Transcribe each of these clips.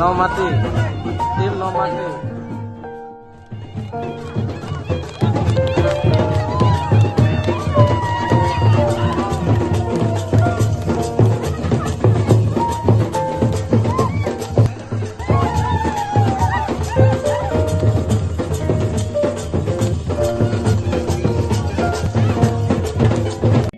No mati, tim no mati.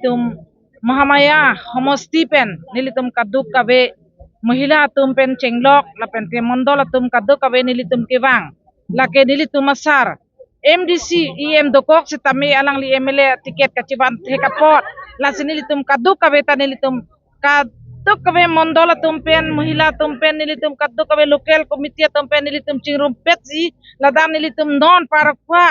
Tum Mahamaya homostipen nilitum kaduk kabe महिला तुम pen चेंगलोक लापेन के मंडल तुम कदो कवे नीली तुम के वांग लाके नीली तुम मसार MDC EM dokok si tami alang li MLA tiket kaciban te kapot lasi नीली तुम कदो कवे ta नीली तुम कदो कवे मंडल तुम पेन महिला तुम पेन नीली तुम कदो कवे लोकल कमिटी तुम पेन नीली तुम चिंगrum petsi ladam नीली तुम non parakwa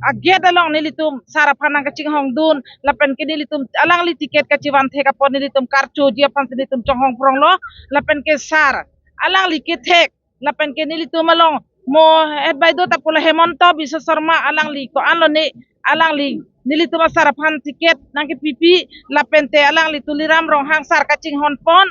aget along नीली तुम सारा फाना कचिंग हong dun lapen ke नीली तुम alang li tiket kaciban te kapot नीली तुम karcho dia pan नीली तुम chong prong lo lapen ke sar alang li ke thek lapen ke नीली तुम along mo adbai do tapula hemonto bisa sarma alang li ko alo ne alang li नीली तुम sar fan tiket nang ke pipi lapen te alang li tuliram rong hang sar kaching hon pon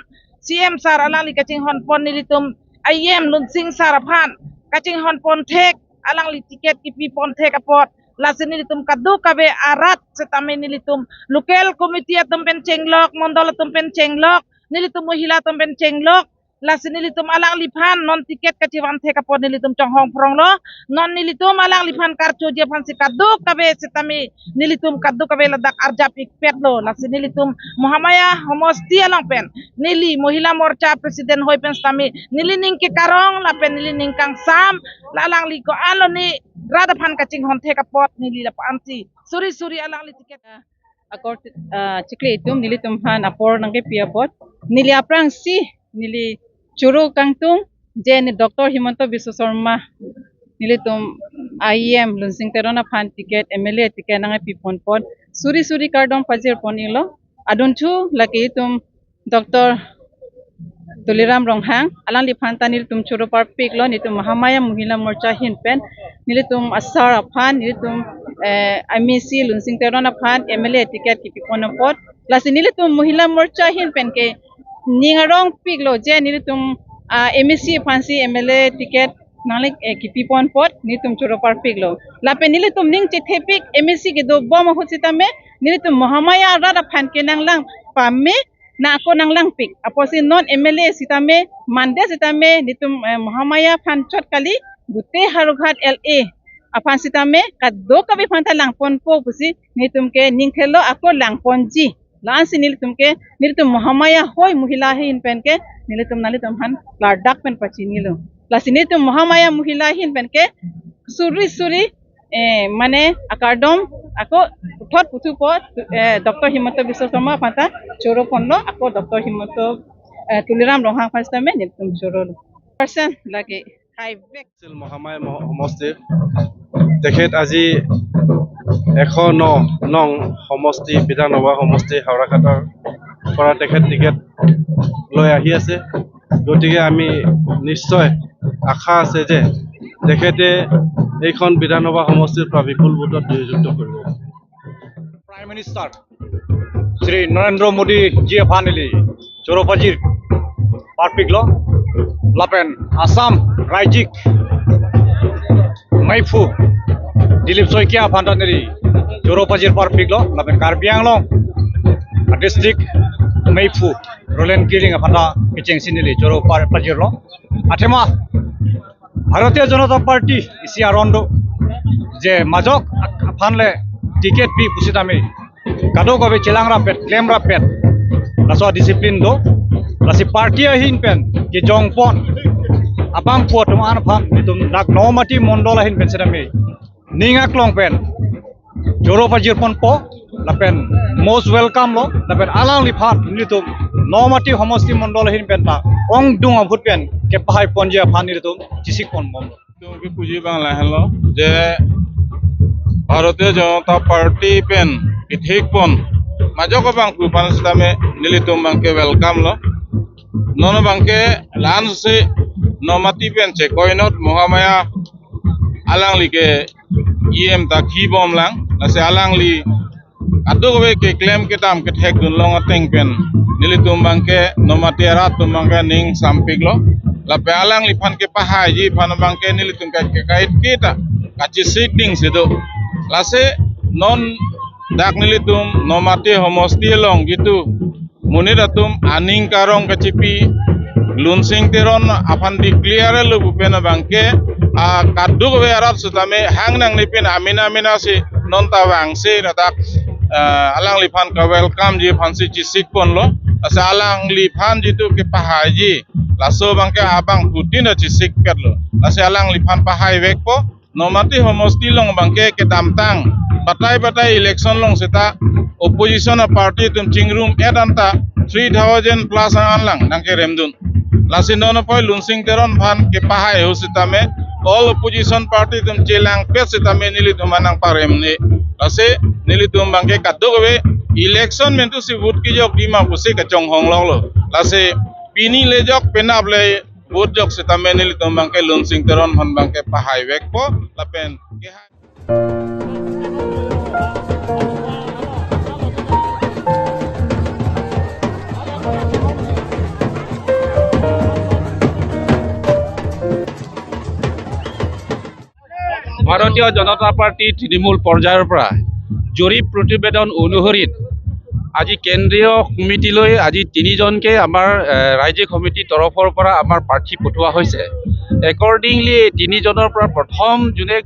CM sar alang li kaching hon pon नीली तुम ayem lun sing sar fan kaching hon pon thek alang li tiket ki pi pon thek apot lasi नीली तुम kadu kabe arat setame नीली तुम local committee तुम pen chenglok mondol तुम pen chenglok नीली तुम महिला तुम pen chenglok lasi nilitum alang liphan non tiket kaciwan the kapon nilitum chonghong prong lo non nilitum alang liphan karcho je phansi kaduk kabe sitami nilitum kaduk kabe ladak arjapik pet lo lasi nilitum Muhamaya homosti alang pen nili mohila morcha presiden hoi pen stami nili ning ke karong la pen nili ning kang sam la alang li ko alo ni grada phan kaching hon the kapot nili la pansi suri alang li tiket akor cikli itum nili tumhan apor nangke piapot nili aprang si nili churu Kangthum je ni Dr. Himanto Biswa Sharma nili tum IEM lunsing terona phan ticket MLA ticket nangai pipon pot suri kardom pajir ponilo adunchu laki tum Dr. Tuliram Ronghang alang li phan tanil tum churu par pik lo nitum Mahamaya Mohila Morcha hin pen nilitum asar aphan nilitum MEC lunsing terona phan MLA ticket ki pipon pot lasi nilitum Mohila Morcha hin pen ke ningarong pik lo je nilitum MEC phansi MLA ticket nalik ki pipon pot nilitum churu par pik lo lape nilitum ning chithe pik MEC ke do bom hosita me nilitum Mahamaya rada phan ke nanglang pamme na ako nang lang pik aposi non MLA sitame mande sitame nitum Mahamaya phan chot kali gute harughat LA aphan sitame kaddo kabi phanta lang pon po pusi nitum ke ningkhelo ako lang ponji lansi nilitum ke nilitum Mahamaya hoi mohila hin pen ke nilitum nalitum han lardak pen pachi nilo lasi nilitum Mahamaya mohila hin pen ke suri mane akardom ako uthot putu pot Dr. Himanto Biswa Sharma phanta choro ponlo ako Dr. Himanto Tuliram Ronghang phasta me nilitum choro person lagi high back Mahamaya সমষ্টি তেখেত আজি 109 নং সমষ্টি বিধানসভা সমষ্টি হাওড়াঘাটৰ পৰা তেখেত ticket লৈ আহি আছে গতিকে আমি নিশ্চয় আশা আছে যে তেখেতে এইখন বিধানসভা সমষ্টিৰ পৰা বিপুল ভোটত জয়যুক্ত কৰিব Prime Minister Shri Narendra Modi ji aphanili Choropajir Parpiglo Lapen Assam Rajik Maifu Dilip Soikia aphantaniri Choropajir Parpiglo Lapen Karbi Anglong District Maifu Roland Kiring aphanta kicheng sinili Choropajir lo Athema Bharatiya Janata Party isi arondo je majok aphanle tiket pi pusitami kado kabe chelangra pet klemra pet laso discipline do lasi party hin pen ke jongpon apang pot man phan nitum dak nomati mondola hin pen sedami ninga klong pen joro pajir pon po lapen most welcome lo lapen alang li phan nitum nomati homosti mondola hin pen ta ong dung abut pen ke pahai ponje phan nitum chisik pon mom কি পুঁজি Bangla hello যে ভারতীয় জনতা party PAN ঠিক পন মাজক বাং পুপান সিস্টেমে নিলিতুম Banke welcome লো non Banke লান সে নমাতি পেন চে কইনত মহামায়া আলাংলি কে ইএম তা কি বম লাং লাসে আলাংলি আদুগবে কে ক্লেম কে দাম কে ঠেক দুন লং টেং পেন নিলিতুম বাংকে নমাতি রাত তুম Banke Ning সামপিগলো lape alang li phan ke pahai ji phan bang ke nilitum ka ke kait kita kachi sitting sido lase non dak nilitum nomati homosti long gitu muniratum aning karong kachipi lunsing teron aphan declare lu bupena bangke a kaduk we arab sutame hang nang nipin amina si non ta wang se na dak alang li phan ka welcome ji phan si chi sit pon lo asa alang li phan jitu ke pahai ji laso bangke abang putin achi sik perlo lase alang liphan pahai wekpo nomati homosti long bangke ke damtang batai election long seta opposition party tum chingrum edanta 3000 plus anlang nangke remdun lase nono poi lunsing teron phan ke pahai hositame all opposition party tum chelang pet sitame nili tumanang paremni lase nili tum bangke kadugwe election mentu si vote ki jok dima pusi ka chonghong lo lase pini lejok penap le vote jok sitame nili tum bangke lunsing teron phan bangke pahai wekpo lapen ke ভারতীয় জনতা party তৃণমূল পর্যায়ের পৰা জৰিপ প্ৰতিবেদন অনুসৰিত আজি কেন্দ্ৰীয় কমিটিলৈ আজি 3জনকে আমাৰ ৰাজ্যিক সমিতিৰ তৰফৰ পৰা আমাৰ প্ৰাৰ্থী পঠোৱা হৈছে। একৰ্ডিংলি 3জনৰ পৰা প্ৰথম যোনে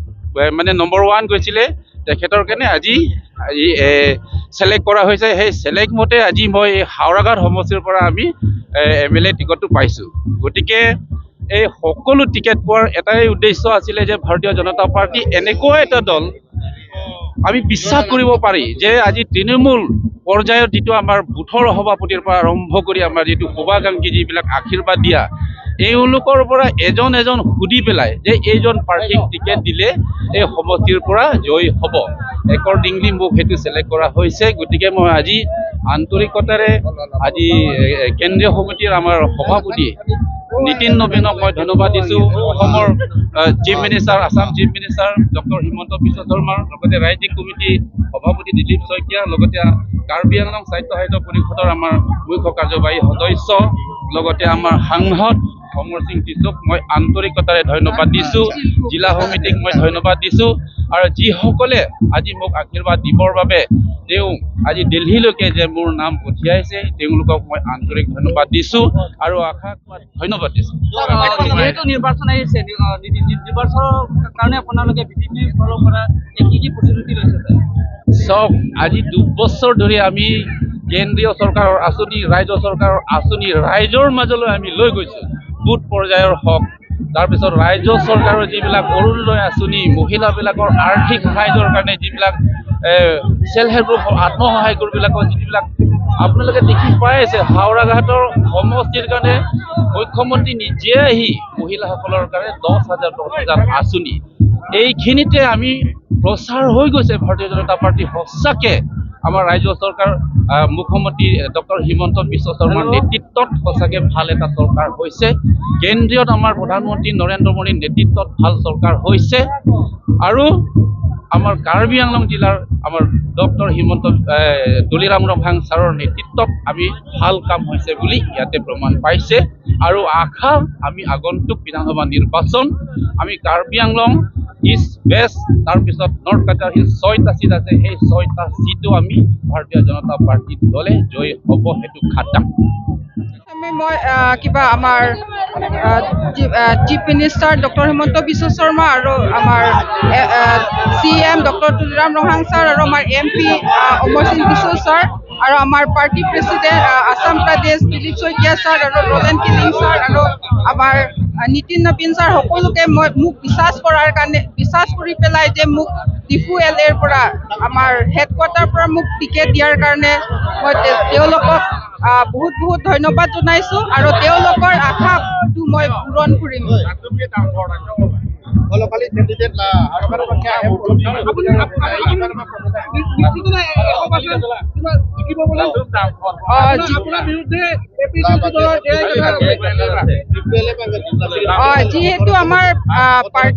মানে নম্বৰ 1 গৈছিলে তেখেতৰ কাৰণে আজি চেলেক্ট কৰা হৈছে। সেই চেলেক্ট মতে আজি মই হাওৰাঘাট সমষ্টিৰ পৰা আমি MLA টিকটটো পাইছোঁ। গতিকে এই সকলো টিকেট পোৱাৰ এটাই উদ্দেশ্য আছিলে যে ভাৰতীয় জনতা পাৰ্টি এনেকুৱা এটা দল আমি বিশ্বাস কৰিব পাৰি যে আজি তৃণমূল পৰ্যায়ত যিটো আমাৰ বুথৰ সভাপতিৰ পৰা আৰম্ভ কৰি আমাৰ যিটো শুভাকাংক্ষী যিবিলাক আশীৰ্বাদ দিয়া এওঁলোকৰ পৰা এজন এজন সুধি পেলাই যে এইজন প্ৰাৰ্থীক টিকেট দিলে এই সমষ্টিৰ পৰা জয়ী হ'ব। একৰ্ডিংলি মোক সেইটো চিলেক্ট কৰা হৈছে। গতিকে মই আজি আন্তৰিকতাৰে আজি কেন্দ্ৰীয় সমিতিৰ আমাৰ সভাপতি নীতিন নবীনক মই ধন্যবাদ দিছোঁ। অসমৰ chief minister Assam chief minister doctor Himanta Biswa শৰ্মাৰ লগতে ৰাজ্যিক কমিটি সভাপতি দিলীপ শইকীয়া লগতে কাৰ্বি আংলং সাহিত্য পৰিষদৰ আমাৰ মুখ্য কাৰ্যবাহী সদস্য লগতে আমাৰ সাংসদ অমৰ সিং টিচুক মই আন্তৰিকতাৰে ধন্যবাদ দিছোঁ। জিলা সমিতিক মই ধন্যবাদ দিছোঁ আৰু যিসকলে আজি মোক আশীৰ্বাদ দিবৰ বাবে তেওঁ আজি দিল্লীলৈকে যে মোৰ নাম পঠিয়াইছে তেওঁলোকক মই আন্তৰিক ধন্যবাদ দিছোঁ আৰু আশাক ধন্যবাদ দিছোঁ। যেহেতু নিৰ্বাচন আহিছে, নিৰ্বাচনৰ কাৰণে আপোনালোকে BJPৰ ফালৰ পৰা কি প্ৰস্তুতি লৈছে? চাওক, আজি 2 বছৰ ধৰি আমি কেন্দ্ৰীয় চৰকাৰৰ আঁচনি ৰাজ্য চৰকাৰৰ আঁচনি ৰাইজৰ মাজলৈ আমি লৈ গৈছোঁ। বুথ পৰ্যায়ৰ হওক, তাৰপিছত ৰাজ্য চৰকাৰৰ যিবিলাক অৰুণোদয় আঁচনি, মহিলাবিলাকৰ আৰ্থিক সাহায্যৰ কাৰণে যিবিলাক চেল্ফ হেল্প গ্ৰুপ আত্মসহায়ক গোটবিলাকৰ যিবিলাক আপোনালোকে দেখি পাই আছে হাওৰাঘাটৰ সমষ্টিৰ কাৰণে মুখ্যমন্ত্ৰী নিজে আহি মহিলাসকলৰ কাৰণে 10,000 আঁচনি এইখিনিতে আমি প্ৰচাৰ হৈ গৈছে। ভাৰতীয় জনতা পাৰ্টি সঁচাকে আমাৰ ৰাজ্য চৰকাৰ মুখ্যমন্ত্ৰী ডক্টৰ হিমন্ত বিশ্ব শৰ্মাৰ নেতৃত্বত সঁচাকে ভাল এটা চৰকাৰ হৈছে। কেন্দ্ৰীয়ত আমাৰ প্ৰধানমন্ত্ৰী নৰেন্দ্ৰ মোদীৰ নেতৃত্বত ভাল চৰকাৰ হৈছে আৰু আমাৰ কাৰ্বি আংলং জিলাৰ আমাৰ ডক্টৰ হিমন্ত তুলিৰাম ৰভাং ছাৰৰ নেতৃত্বত আমি ভাল কাম হৈছে বুলি ইয়াতে প্ৰমাণ পাইছে আৰু আশা আমি আগন্তুক বিধানসভা নিৰ্বাচন আমি কাৰ্বি আংলং ইষ্ট ৱেষ্ট তাৰপিছত নৰ্থ কাছাৰ হিল 6টা চিট আছে। সেই 6টা চিটো আমি ভাৰতীয় জনতা পাৰ্টিৰ দলে জয়ী হ'ব সেইটো খাটাম। মই কিবা আমাৰ chief minister doctor Himanta Biswa Sarma আৰু আমাৰ CM ডক্টৰ তুলিৰাম ৰভাং ছাৰ আৰু আমাৰ MP অমৰ সিং টিচু ছাৰ আৰু আমাৰ পাৰ্টি প্ৰেচিডেণ্ট আছাম প্ৰদেশ দিলীপ শইকীয়া ছাৰ আৰু ৰলেন কিলিং ছাৰ আৰু আমাৰ নীতিন নবীন ছাৰ সকলোকে মই মোক বিশ্বাস কৰি পেলাই যে মোক ডিফু LA ৰ পৰা আমাৰ হেডকোৱাৰ্টাৰ পৰা মোক টিকেট দিয়াৰ কাৰণে মই তেওঁলোকক বহুত ধন্যবাদ জনাইছোঁ আৰু তেওঁলোকৰ আশাটো মই পূৰণ কৰিম। যিহেতু আমাৰ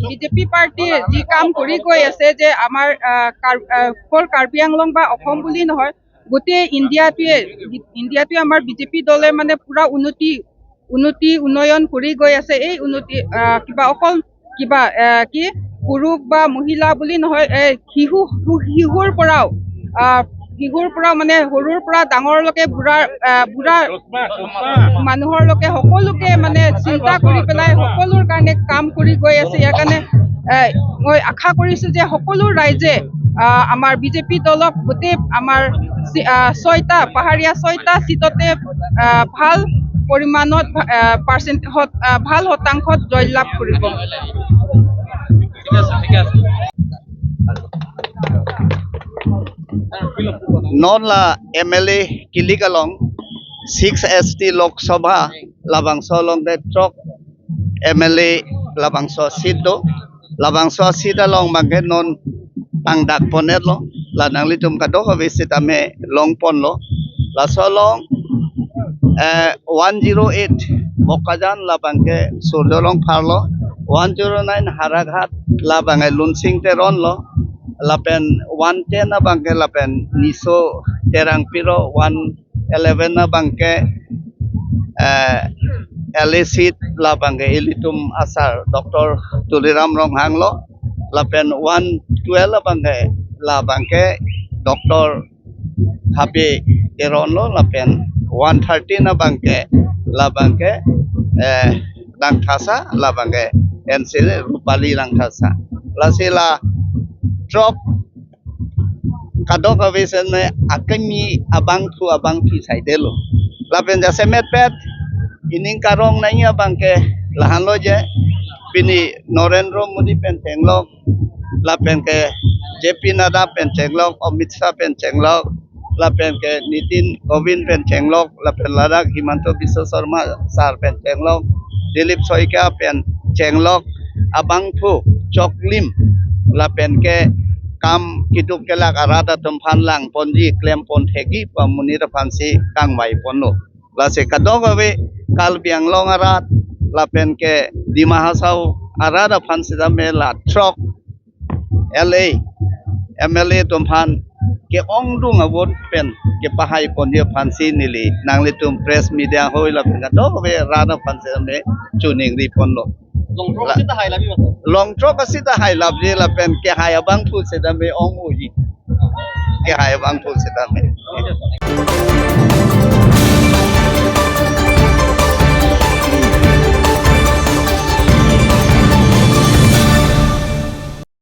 BJP পাৰ্টিয়ে যি কাম কৰি গৈ আছে যে আমাৰ অকল কাৰ্বি আংলং বা অসম বুলি নহয় গোটেই ইণ্ডিয়াটোৱে আমাৰ BJP দলে মানে পুৰা উন্নয়ন কৰি গৈ আছে। এই উন্নতি অকল কি পুৰুষ বা মহিলা বুলি নহয়, শিশুৰ পৰাও মানে সৰুৰ পৰা ডাঙৰলৈকে বুঢ়া মানুহৰলৈকে সকলোকে মানে চিন্তা কৰি পেলাই সকলোৰ কাৰণে কাম কৰি গৈ আছে। ইয়াৰ কাৰণে মই আশা কৰিছোঁ যে সকলো ৰাইজে আমাৰ BJP দলক গোটেই আমাৰ 6টা পাহাৰীয়া 6টা চিটতে ভাল পৰিমাণত ভাল শতাংশত জয়লাভ কৰিব। Nonla MLA Kilikalong 6 ST Lok Sabha Labangso Long the Trok MLA Labangso Sido Labangso Sida Long Bangen Non Pangdak Ponetlo La Nanglitum Kadoho Visitame Long Ponlo La Solong 108 Bokajan Labange Surdolong Parlo 109 Haraghat Labange Lunsing Teronlo Lapen 110 na bangke lapen niso terang piro 111 na bangke elisit la bangke ilitum asar Dr. Tuliram Ronghanglo lapen 112 na bangke la bangke Dr. happy iron lo la pen 130 na bangke la bangke dang thasa la bangke ensil rupali lang thasa la sila drop kadok avisen me akami abang pi sai delo la pen ja semet pet ining karong na nya bangke lahan lo je pini Narendra Modi pen tenglok la pen ke JP Nada pen tenglok Amit Shah pen tenglok la pen ke Nitin Govind pen tenglok la pen Ladakh Himanto Biswa Sharma sar pen tenglok Dilip Soikia pen tenglok abang thu choklim la pen ke kam kiduk kelak arada temphan lang ponji klem pon thegi pa munira phansi kang mai ponno la se kadok ave kal biang long arat la pen ke dimahasau arada phansi da me la trok LA MLA temphan ke ong dung awon pen ke pahai pon ye phansi nili nangli tum press media hoi la pen kadok ave arada phansi da me chuning ri ponno long trok asita hai labje la pen ke hai abang thu se da me ong uji ke hai abang thu se da me